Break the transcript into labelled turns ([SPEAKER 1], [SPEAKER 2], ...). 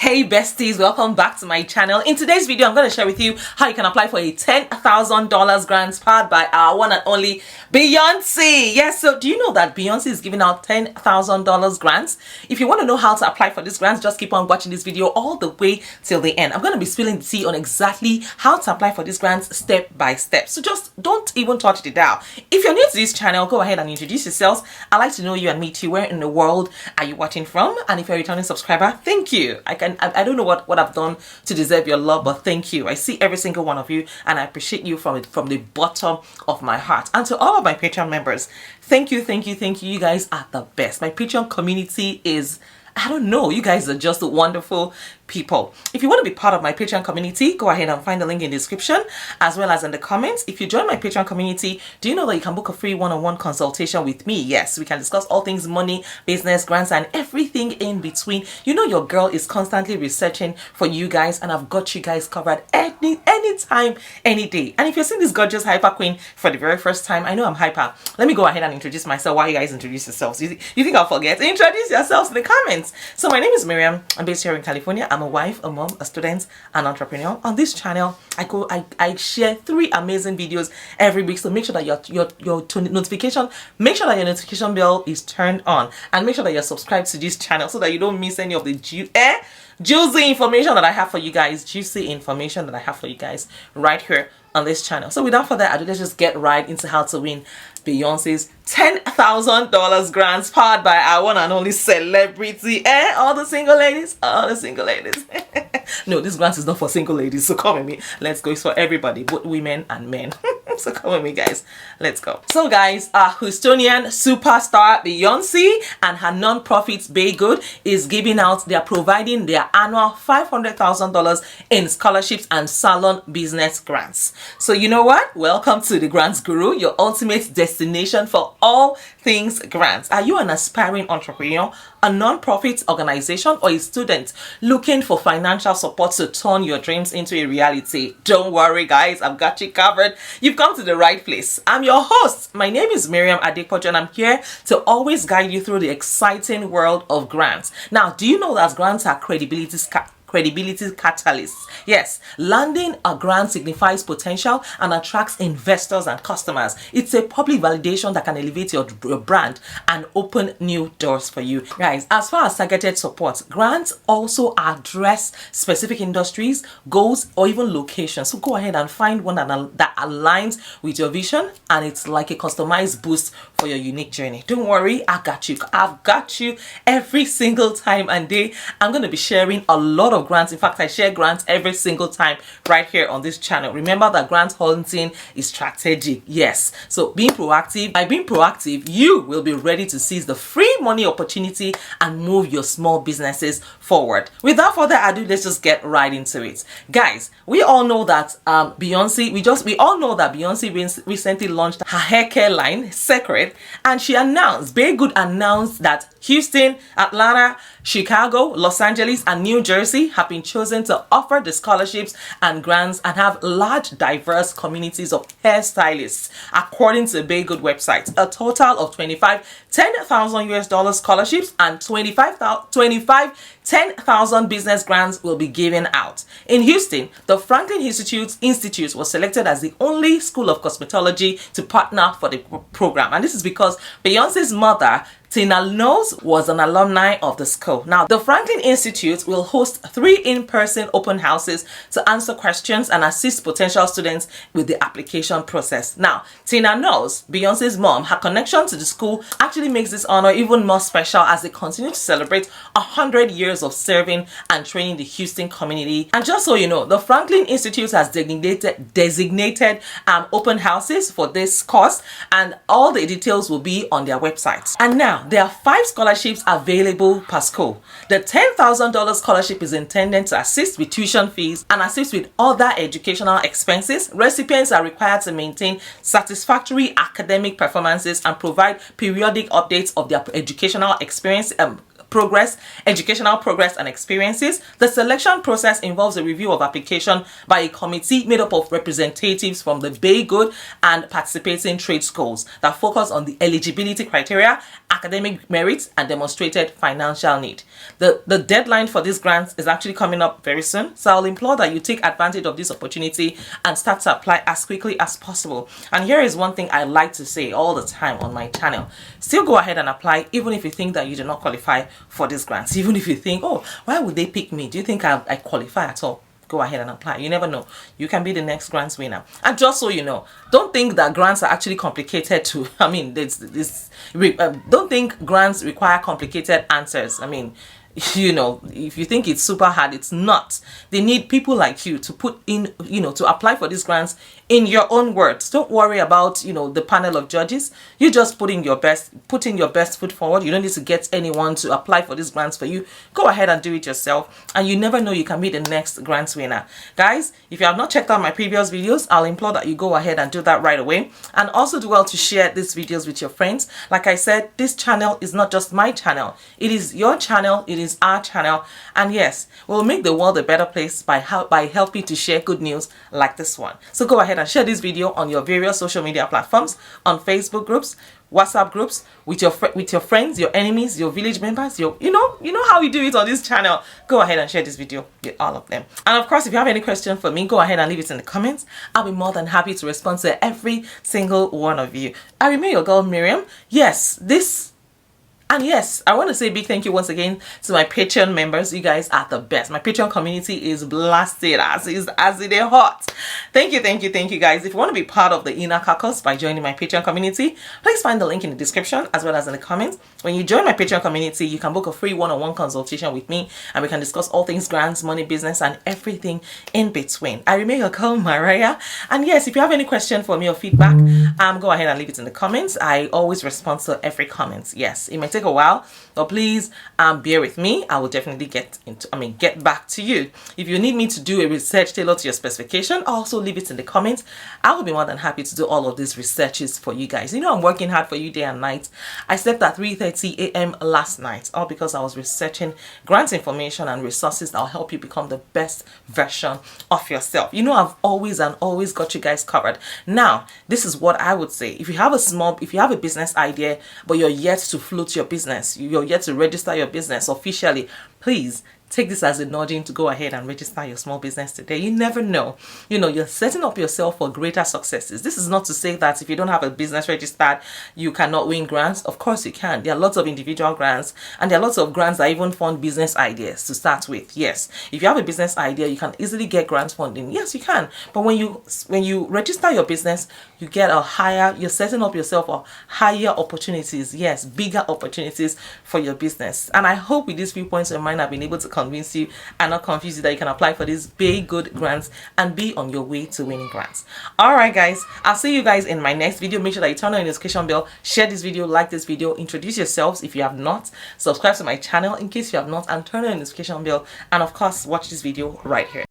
[SPEAKER 1] Hey besties, welcome back to my channel. In today's video, I'm going to share with you how you can apply for a $10,000 grant powered by our one and only Beyoncé. Yes, so do you know that Beyoncé is giving out $10,000 grants? If you want to know how to apply for these grants, just keep on watching this video all the way till the end. I'm going to be spilling the tea on exactly how to apply for these grants step by step. So just don't even touch the dial. If you're new to this channel, go ahead and introduce yourselves. I'd like to know you and meet you. Where in the world are you watching from? And if you're a returning subscriber, thank you. I don't know what I've done to deserve your love, but thank you. I see every single one of you and I appreciate you from the bottom of my heart. And to all of my Patreon members, thank you. You guys are the best. My Patreon community is, I don't know, you guys are just wonderful people. If you want to be part of my Patreon community, go ahead and find the link in the description as well as in the comments. If you join my Patreon community, do you know that you can book a free one-on-one consultation with me? Yes, we can discuss all things money, business, grants, and everything in between. You know your girl is constantly researching for you guys, and I've got you guys covered anytime, any day. And if you're seeing this gorgeous hyper queen for the very first time, I know I'm hyper. Let me go ahead and introduce myself while you guys introduce yourselves. You think I'll forget? Introduce yourselves in the comments. So my name is Mariam. I'm based here in California. I'm a wife, a mom, a student, an entrepreneur. On this channel, I share 3 amazing videos every week. So make sure that your notification notification bell is turned on, and make sure that you're subscribed to this channel so that you don't miss any of the juicy information that I have for you guys. Juicy information that I have for you guys right here on this channel. So without further ado, let's just get right into how to win Beyonce's $10,000 grants powered by our one and only celebrity. All the single ladies. No, this grant is not for single ladies, so come with me. Let's go. It's for everybody, both women and men. So come with me, guys. Let's go. So guys, Houstonian superstar Beyoncé and her non-profit BeyGood is giving out, they're providing their annual $500,000 in scholarships and salon business grants. So you know what? Welcome to the Grants Guru, your ultimate destination for all things grants. Are you an aspiring entrepreneur, a non-profit organization, or a student looking for financial support to turn your dreams into a reality? Don't worry, guys, I've got you covered. You've come to the right place. I'm your host. My name is Mariam A, and I'm here to always guide you through the exciting world of grants. Now, do you know that grants are credibility catalysts? Yes, landing a grant signifies potential and attracts investors and customers. It's a public validation that can elevate your brand and open new doors for you. Guys, as far as targeted support, grants also address specific industries, goals, or even locations. So go ahead and find one that aligns with your vision, and it's like a customized boost for your unique journey. Don't worry, I got you. I've got you every single time and day. I'm going to be sharing a lot of grants. In fact, I share grants every single time right here on this channel. Remember that grant hunting is strategic. Yes, so by being proactive, you will be ready to seize the free money opportunity and move your small businesses forward. Without further ado, let's just get right into it. Guys, we all know that Beyoncé recently launched her hair care line Secret, and BeyGood announced that Houston, Atlanta, Chicago, Los Angeles, and New Jersey have been chosen to offer the scholarships and grants and have large, diverse communities of hairstylists. According to the BeyGood website, a total of 25 $10,000 scholarships and 25 $10,000 business grants will be given out. In Houston, the Franklin Institute was selected as the only school of cosmetology to partner for the program, and this is because Beyonce's mother, Tina Knowles, was an alumni of the school. Now, the Franklin Institute will host 3 in-person open houses to answer questions and assist potential students with the application process. Now, Tina Knowles, Beyonce's mom, her connection to the school actually makes this honor even more special as they continue to celebrate 100 years of serving and training the Houston community. And just so you know, the Franklin Institute has designated open houses for this course, and all the details will be on their website. And now, there are 5 scholarships available per school. The $10,000 scholarship is intended to assist with tuition fees and assist with other educational expenses. Recipients are required to maintain satisfactory academic performances and provide periodic updates of their educational experience progress, educational progress, and experiences. The selection process involves a review of application by a committee made up of representatives from the BeyGood and participating trade schools that focus on the eligibility criteria, academic merit, and demonstrated financial need. The deadline for these grants is actually coming up very soon, so I'll implore that you take advantage of this opportunity and start to apply as quickly as possible. And here is one thing I like to say all the time on my channel: still go ahead and apply, even if you think that you do not qualify for these grants. Even if you think, oh, why would they pick me? Do you think I qualify at all? Go ahead and apply. You never know, you can be the next grants winner. And just so you know, don't think that grants are actually complicated to don't think grants require complicated answers. I mean, you know, if you think it's super hard, it's not. They need people like you to put in, you know, to apply for these grants in your own words. Don't worry about, you know, the panel of judges. You just put in your best foot forward. You don't need to get anyone to apply for these grants for you. Go ahead and do it yourself, and you never know, you can be the next grants winner. Guys, if you have not checked out my previous videos, I'll implore that you go ahead and do that right away, and also do well to share these videos with your friends. Like I said, this channel is not just my channel, it is your channel, it is our channel, and yes, we'll make the world a better place by helping to share good news like this one. So go ahead and share this video on your various social media platforms, on Facebook groups, WhatsApp groups, with your friends, your enemies, your village members, you know how we do it on this channel. Go ahead and share this video with all of them. And of course, if you have any question for me, go ahead and leave it in the comments. I'll be more than happy to respond to every single one of you. I remain your girl Mariam. And yes, I want to say a big thank you once again to my Patreon members. You guys are the best. My Patreon community is blasted as it is hot. Thank you guys. If you want to be part of the inner caucus by joining my Patreon community, please find the link in the description as well as in the comments. When you join my Patreon community, you can book a free one-on-one consultation with me, and we can discuss all things grants, money, business, and everything in between. I remain your girl Mariah. And yes, if you have any question for me or feedback, go ahead and leave it in the comments. I always respond to every comment. Yes, it might take a while, but please bear with me. I will definitely get back to you. If you need me to do a research tailored to your specification, also leave it in the comments. I will be more than happy to do all of these researches for you guys. You know, I'm working hard for you day and night. I slept at 3:30 a.m. last night, all because I was researching grant information and resources that will help you become the best version of yourself. You know, I've always got you guys covered. Now, this is what I would say: if you have a business idea but you're yet to float your business, you're yet to register your business officially, please take this as a nudging to go ahead and register your small business today. You never know. You know, you're setting up yourself for greater successes. This is not to say that if you don't have a business registered, you cannot win grants. Of course you can. There are lots of individual grants, and there are lots of grants that even fund business ideas to start with. Yes, if you have a business idea, you can easily get grant funding. Yes, you can. But when you register your business, you get you're setting up yourself for higher opportunities. Yes, bigger opportunities for your business. And I hope with these few points in mind, I've been able to convince you and not confuse you that you can apply for these BeyGood grants and be on your way to winning grants. All right, guys, I'll see you guys in my next video. Make sure that you turn on the notification bell, share this video, like this video, introduce yourselves if you have not, subscribe to my channel in case you have not, and turn on the notification bell, and of course watch this video right here.